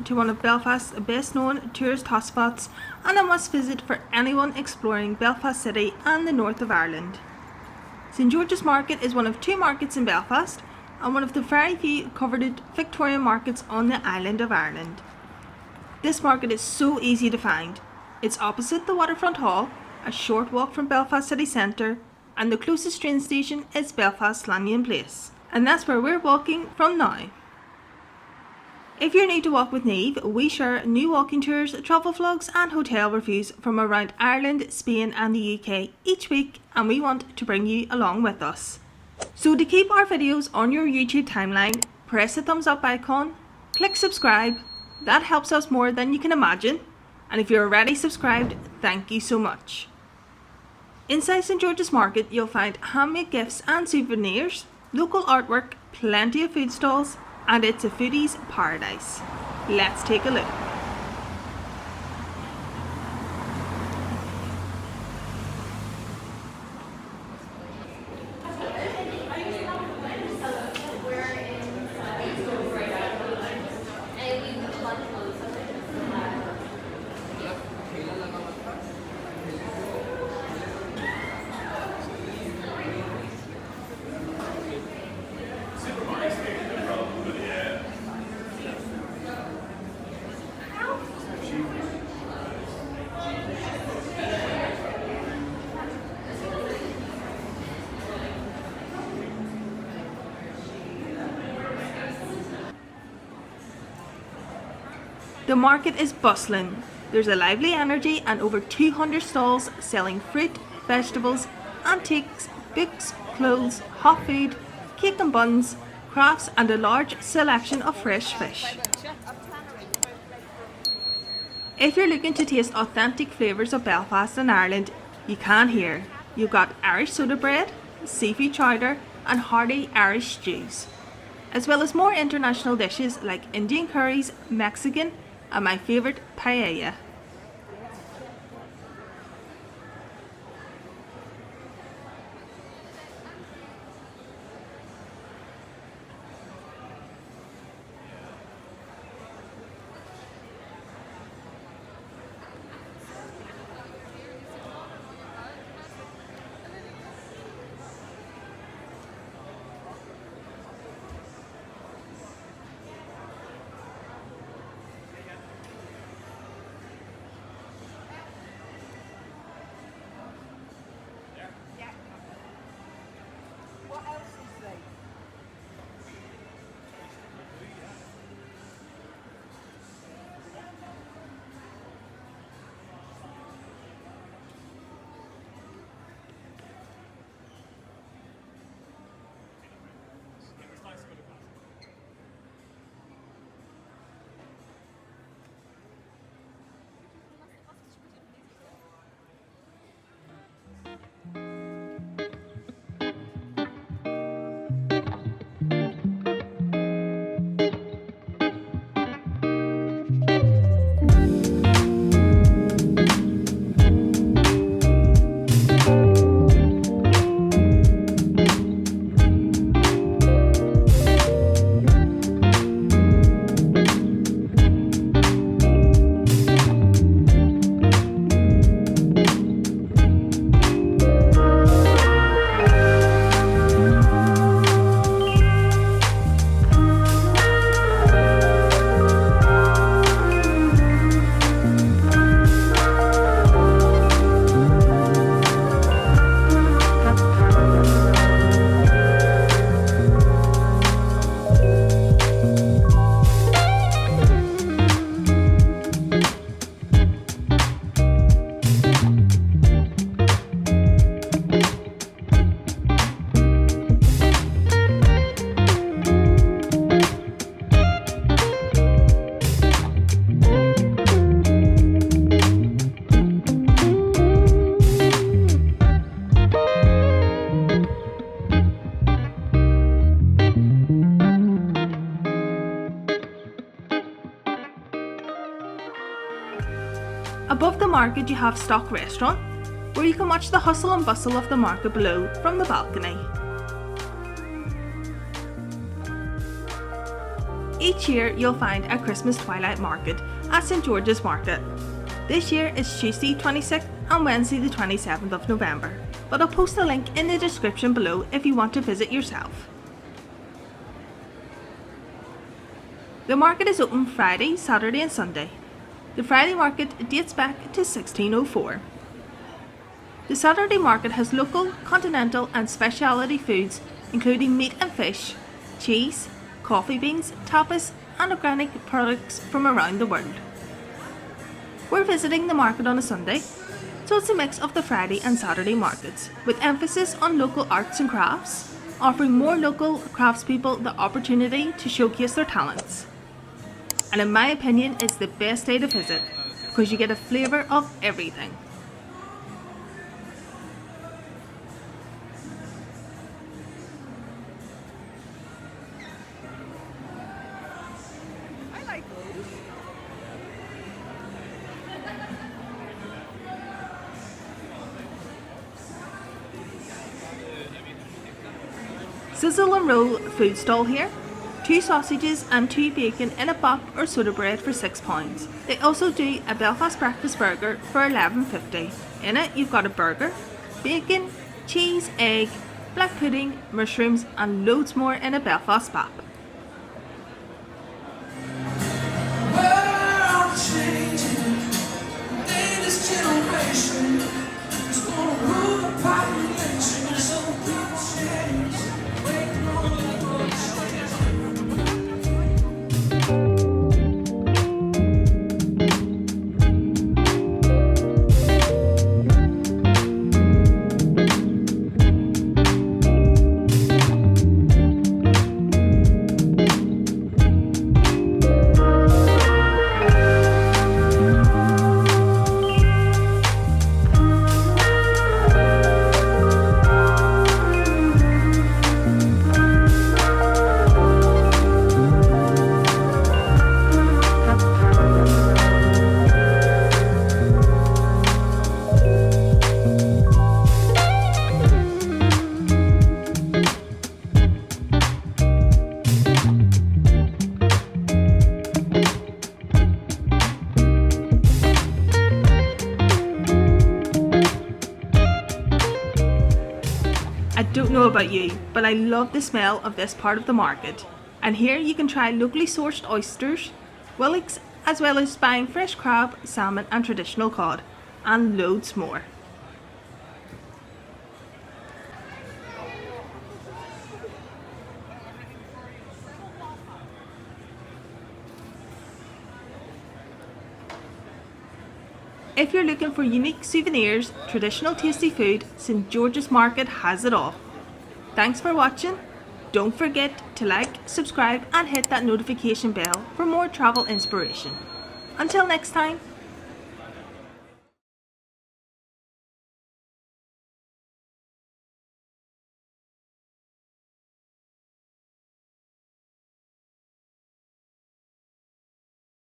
to one of Belfast's best known tourist hotspots and a must visit for anyone exploring Belfast City and the north of Ireland. St George's Market is one of two markets in Belfast and one of the very few coveted Victorian markets on the island of Ireland. This market is so easy to find. It's opposite the Waterfront Hall, a short walk from Belfast city centre, and the closest train station is Belfast Lanyon Place. And that's where we're walking from now. If you're new to Walk with Neve, we share new walking tours, travel vlogs and hotel reviews from around Ireland, Spain and the UK each week, and we want to bring you along with us. So to keep our videos on your YouTube timeline, press the thumbs up icon, click subscribe, that helps us more than you can imagine, and if you're already subscribed, thank you so much. Inside St George's Market you'll find handmade gifts and souvenirs, local artwork, plenty of food stalls, and it's a foodie's paradise. Let's take a look. The market is bustling. There's a lively energy and over 200 stalls selling fruit, vegetables, antiques, books, clothes, hot food, cake and buns, crafts and a large selection of fresh fish. If you're looking to taste authentic flavours of Belfast and Ireland, you can here. You've got Irish soda bread, seafood chowder and hearty Irish stews, as well as more international dishes like Indian curries, Mexican and my favourite, paella. Above the market you have Stock Restaurant, where you can watch the hustle and bustle of the market below from the balcony. Each year you'll find a Christmas twilight market at St George's Market. This year is Tuesday 26th and Wednesday the 27th of November, but I'll post a link in the description below if you want to visit yourself. The market is open Friday, Saturday and Sunday. The Friday market dates back to 1604. The Saturday market has local, continental and specialty foods including meat and fish, cheese, coffee beans, tapas and organic products from around the world. We're visiting the market on a Sunday, so it's a mix of the Friday and Saturday markets, with emphasis on local arts and crafts, offering more local craftspeople the opportunity to showcase their talents. And in my opinion, it's the best day to visit, because you get a flavour of everything. Sizzle and roll food stall here. 2 sausages and 2 bacon in a bop or soda bread for £6. They also do a Belfast breakfast burger for £11.50. In it you've got a burger, bacon, cheese, egg, black pudding, mushrooms and loads more in a Belfast bap. I don't know about you, but I love the smell of this part of the market. And here you can try locally sourced oysters, willocks, as well as buying fresh crab, salmon and traditional cod, and loads more. If you're looking for unique souvenirs, traditional tasty food, St George's Market has it all. Thanks for watching. Don't forget to like, subscribe and hit that notification bell for more travel inspiration. Until next time.